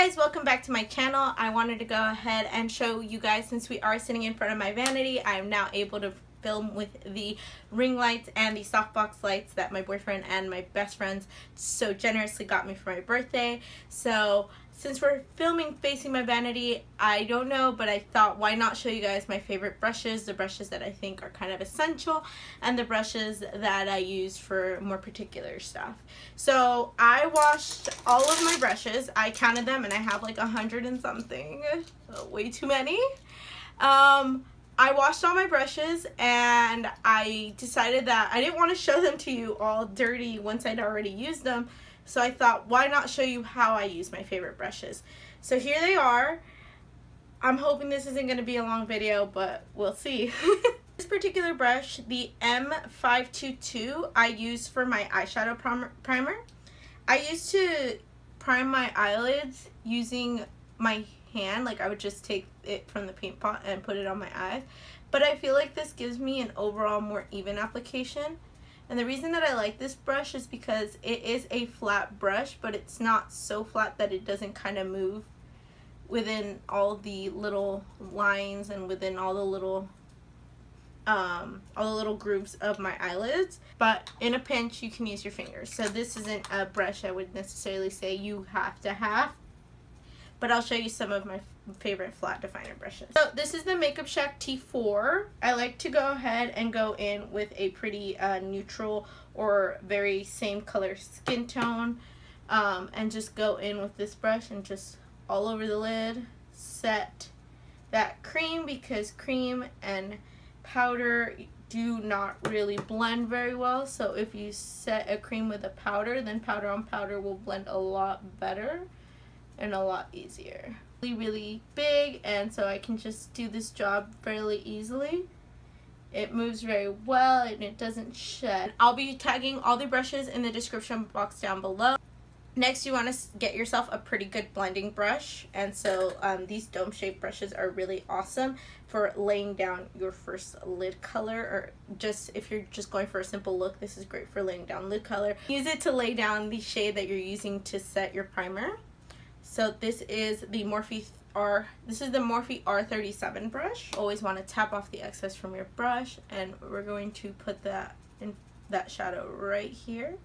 guys, welcome back to my channel. I wanted to go ahead and show you guys, since we are sitting in front of my vanity, I am now able to film with the ring lights and the softbox lights that my boyfriend and my best friends so generously got me for my birthday. So since we're filming facing my vanity, I don't know, but I thought why not show you guys my favorite brushes, the brushes that I think are kind of essential, and the brushes that I use for more particular stuff. So I washed all of my brushes. I counted them and I have like 100 and something, way too many. I washed all my brushes and I decided that I didn't want to show them to you all dirty once I'd already used them. So I thought, why not show you how I use my favorite brushes? So here they are. I'm hoping this isn't going to be a long video, but we'll see. This particular brush, the M431, I use for my eyeshadow primer. I used to prime my eyelids using my hand, like I would just take it from the paint pot and put it on my eyes. But I feel like this gives me an overall more even application. And the reason that I like this brush is because it is a flat brush, but it's not so flat that it doesn't kind of move within all the little lines and within all the little grooves of my eyelids. But in a pinch, you can use your fingers. So this isn't a brush I would necessarily say you have to have, but I'll show you some of my favorite flat definer brushes. So this is the Makeup Shack T4. I like to go ahead and go in with a pretty neutral or very same color skin tone, and just go in with this brush and just all over the lid set that cream, because cream and powder do not really blend very well. So if you set a cream with a powder, then powder on powder will blend a lot better and a lot easier. Really big, and so I can just do this job fairly easily. It moves very well and it doesn't shed. I'll be tagging all the brushes in the description box down below. Next, you want to get yourself a pretty good blending brush, and so these dome shaped brushes are really awesome for laying down your first lid color, or just if you're just going for a simple look, this is great for laying down lid color. Use it to lay down the shade that you're using to set your primer. So this is the Morphe R37 brush. Always want to tap off the excess from your brush, and we're going to put that in that shadow right here.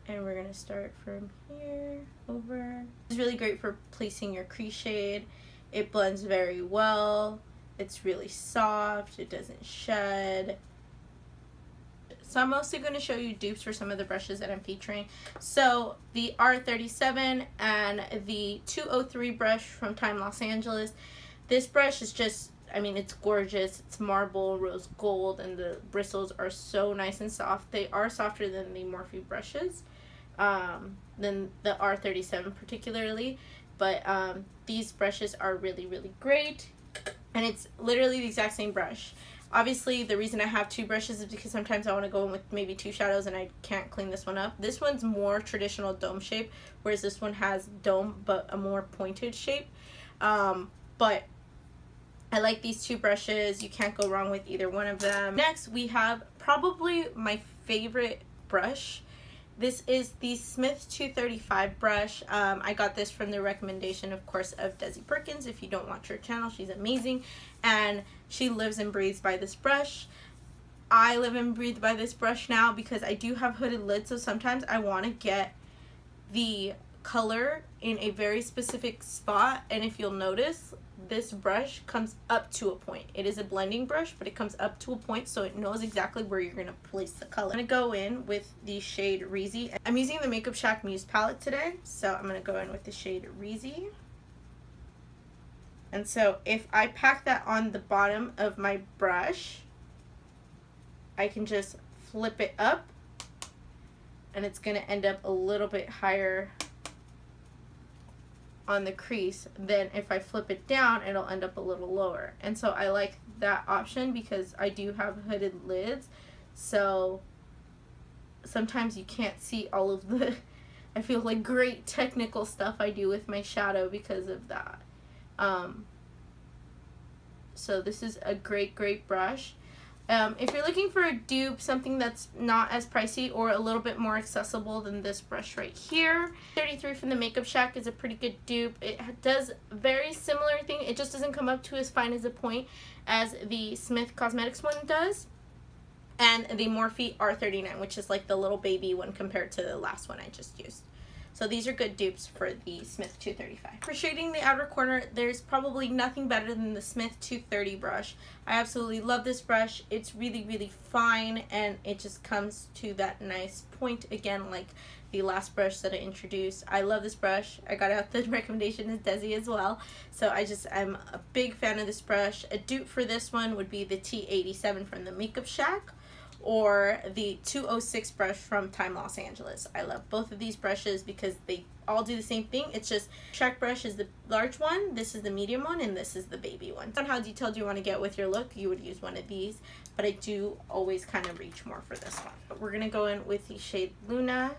And we're going to start from here over. It's really great for placing your crease shade. It blends very well. It's really soft. It doesn't shed. So I'm mostly going to show you dupes for some of the brushes that I'm featuring. So the R37 and the 203 brush from Time Los Angeles. This brush is just, I mean, it's gorgeous. It's marble rose gold, and the bristles are so nice and soft. They are softer than the Morphe brushes, than the R37 particularly. But these brushes are really, really great. And it's literally the exact same brush. Obviously, the reason I have two brushes is because sometimes I want to go in with maybe two shadows and I can't clean this one up. This one's more traditional dome shape, whereas this one has dome but a more pointed shape. But I like these two brushes. You can't go wrong with either one of them. Next, we have probably my favorite brush. This is the Smith 235 brush. I got this from the recommendation, of course, of Desi Perkins. If you don't watch her channel, she's amazing, and she lives and breathes by this brush. I live and breathe by this brush now because I do have hooded lids, so sometimes I want to get the color in a very specific spot, and if you'll notice, this brush comes up to a point. It is a blending brush, but it comes up to a point, so it knows exactly where you're going to place the color. I'm going to go in with the shade Reezy. I'm using the Makeup Shack Muse palette today, so I'm going to go in with the shade Reezy. And so if I pack that on the bottom of my brush, I can just flip it up, and it's going to end up a little bit higher on the crease. Then if I flip it down, it'll end up a little lower. And so I like that option because I do have hooded lids, so sometimes you can't see all of the I feel like great technical stuff I do with my shadow because of that. So this is a great brush. If you're looking for a dupe, something that's not as pricey or a little bit more accessible than this brush right here, 33 from the Makeup Shack is a pretty good dupe. It does very similar thing. It just doesn't come up to as fine as a point as the Smith Cosmetics one does. And the Morphe R39, which is like the little baby one compared to the last one I just used. So these are good dupes for the Smith 235. For shading the outer corner, there's probably nothing better than the Smith 230 brush. I absolutely love this brush. It's really, really fine, and it just comes to that nice point again, like the last brush that I introduced. I love this brush. I got out the recommendation as Desi as well. So I'm a big fan of this brush. A dupe for this one would be the T87 from the Makeup Shack, or the 206 brush from Time Los Angeles. I love both of these brushes because they all do the same thing. It's just Shack brush is the large one, this is the medium one, and this is the baby one. On how detailed you want to get with your look, you would use one of these, but I do always kind of reach more for this one. But we're going to go in with the shade Luna.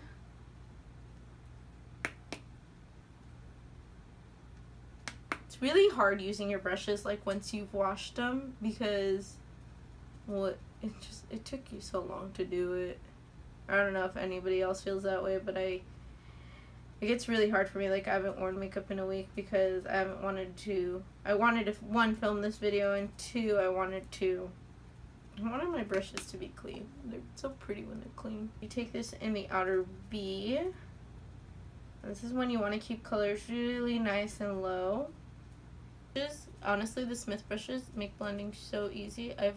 It's really hard using your brushes like once you've washed them because it took you so long to do it. I don't know if anybody else feels that way, but it gets really hard for me. Like, I haven't worn makeup in a week because I wanted to, one, film this video, and two, I wanted my brushes to be clean. They're so pretty when they're clean. You take this in the outer V. This is when you want to keep colors really nice and low. Honestly, the Smith brushes make blending so easy. I've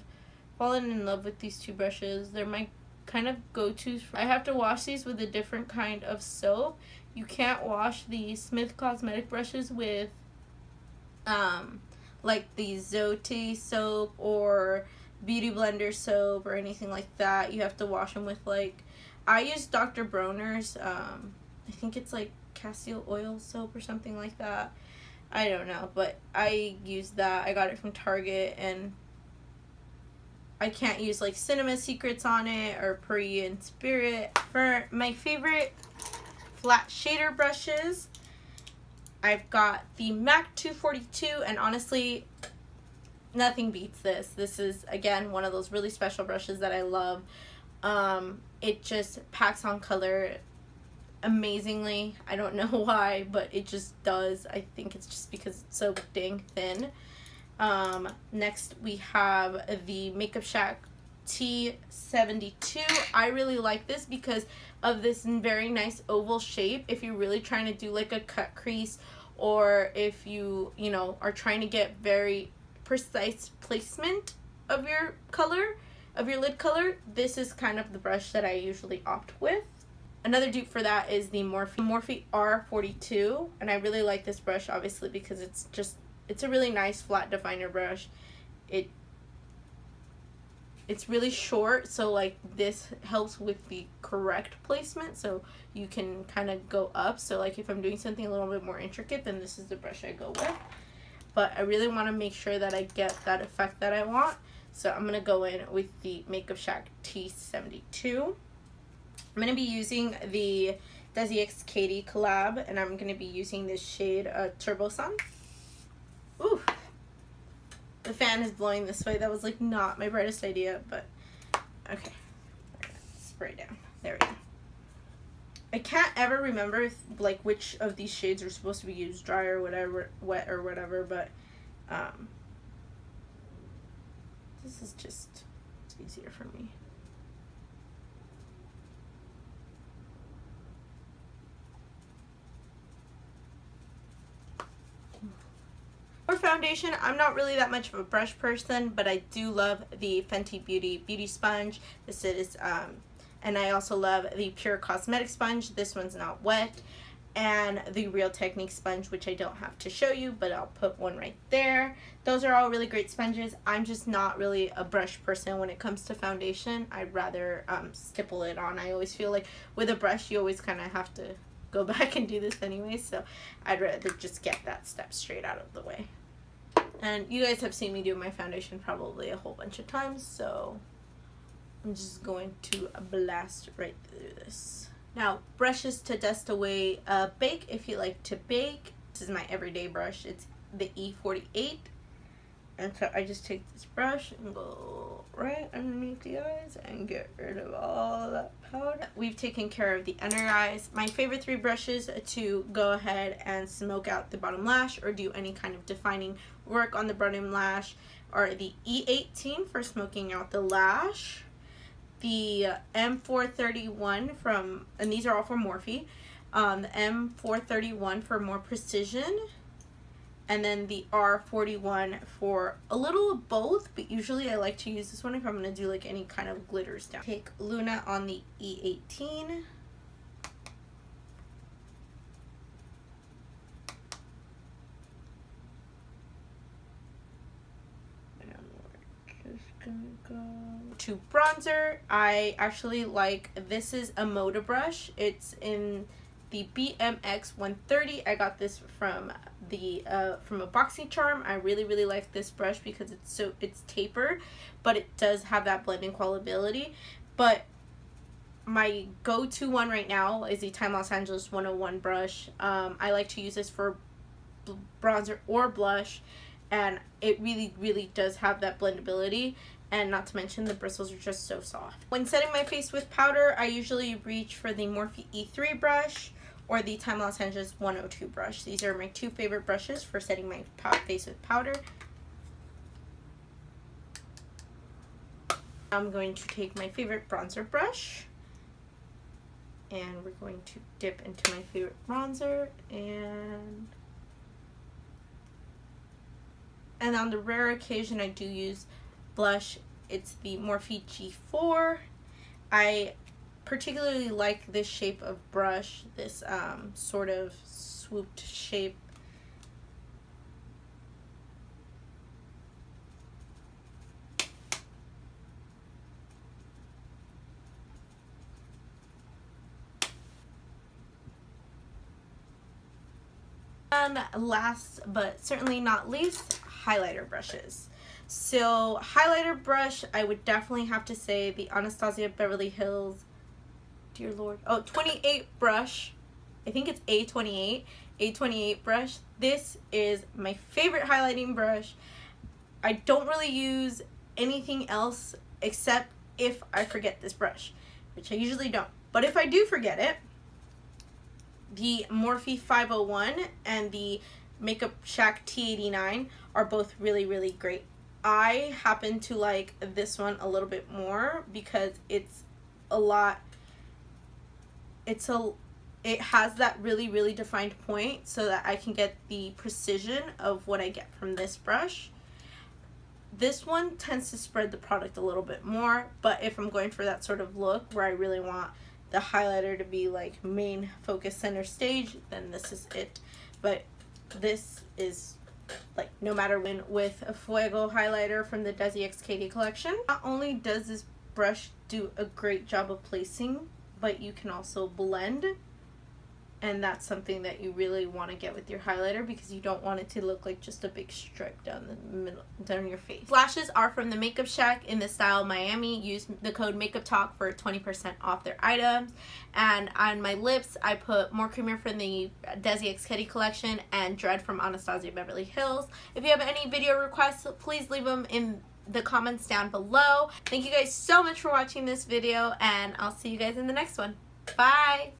fallen in love with these two brushes. They're my kind of go-tos. I have to wash these with a different kind of soap. You can't wash the Smith cosmetic brushes with like the Zote soap or Beauty Blender soap or anything like that. You have to wash them with, like, I use Dr. Bronner's I think it's like castor oil soap or something like that. I don't know, but I use that. I got it from Target, and I can't use like Cinema Secrets on it or Puri and Spirit. For my favorite flat shader brushes, I've got the MAC 242, and honestly, nothing beats this. This is, again, one of those really special brushes that I love. It just packs on color amazingly. I don't know why, but it just does. I think it's just because it's so dang thin. Next we have the Makeup Shack T72. I really like this because of this very nice oval shape. If you're really trying to do like a cut crease, or if you know, are trying to get very precise placement of your color, of your lid color, this is kind of the brush that I usually opt with. Another dupe for that is the Morphe R42, and I really like this brush obviously because it's a really nice flat definer brush. It's really short, so like this helps with the correct placement, so you can kind of go up. So like if I'm doing something a little bit more intricate, then this is the brush I go with. But I really want to make sure that I get that effect that I want, so I'm going to go in with the Makeup Shack T72. I'm going to be using the Desi X Katie collab, and I'm going to be using this shade Turbo Sun. Ooh, the fan is blowing this way. That was like not my brightest idea, but okay. Spray down. There we go. I can't ever remember if, like, which of these shades are supposed to be used dry or whatever, wet or whatever, but this is just, it's easier for me. For foundation, I'm not really that much of a brush person, but I do love the Fenty Beauty Sponge. This is, and I also love the PUR Cosmetics Sponge. This one's not wet. And the Real Technique sponge, which I don't have to show you, but I'll put one right there. Those are all really great sponges. I'm just not really a brush person when it comes to foundation. I'd rather stipple it on. I always feel like with a brush, you always kind of have to go back and do this anyway, so I'd rather just get that step straight out of the way. And you guys have seen me do my foundation probably a whole bunch of times, so I'm just going to blast right through this. Now, brushes to dust away bake if you like to bake. This is my everyday brush. It's the E48. And so I just take this brush and go right underneath the eyes and get rid of all that powder. We've taken care of the under eyes. My favorite 3 brushes to go ahead and smoke out the bottom lash or do any kind of defining work on the bottom lash are the E18 for smoking out the lash, the M431 from, and these are all from Morphe, the M431 for more precision, and then the R41 for a little of both, but usually I like to use this one if I'm going to do like any kind of glitters down. Take Luna on the E18. And we're just going to go to bronzer. I actually like, this is a Moda brush. It's in the BMX 130. I got this from from a BoxyCharm. I really like this brush because it's tapered, but it does have that blending quality. But my go-to one right now is the Time Los Angeles 101 brush. I like to use this for bronzer or blush, and it really does have that blendability. And not to mention, the bristles are just so soft. When setting my face with powder, I usually reach for the Morphe E3 brush or the Time Los Angeles 102 brush. These are my 2 favorite brushes for setting my face with powder. I'm going to take my favorite bronzer brush, and we're going to dip into my favorite bronzer, and on the rare occasion I do use blush. It's the Morphe G4. I particularly like this shape of brush, this sort of swooped shape. And last but certainly not least, highlighter brushes. So highlighter brush, I would definitely have to say the Anastasia Beverly Hills, dear Lord, 28 brush. I think it's A28 brush. This is my favorite highlighting brush. I don't really use anything else except if I forget this brush, which I usually don't. But if I do forget it, the Morphe 501 and the Makeup Shack T89 are both really great. I happen to like this one a little bit more because it's a lot, it has that really defined point so that I can get the precision of what I get from this brush. This one tends to spread the product a little bit more, but if I'm going for that sort of look where I really want the highlighter to be like main focus center stage, then this is it. But this is like no matter when with a Fuego highlighter from the Desi X Katie collection. Not only does this brush do a great job of placing, but you can also blend, and that's something that you really want to get with your highlighter because you don't want it to look like just a big stripe down the middle, down your face. Lashes are from the Makeup Shack in the style Miami. Use the code TheMakeup.Talk for 20% off their items. And on my lips, I put More Creamier from the Desi X Katie collection and Dread from Anastasia Beverly Hills. If you have any video requests, please leave them in the comments down below. Thank you guys so much for watching this video, and I'll see you guys in the next one. Bye!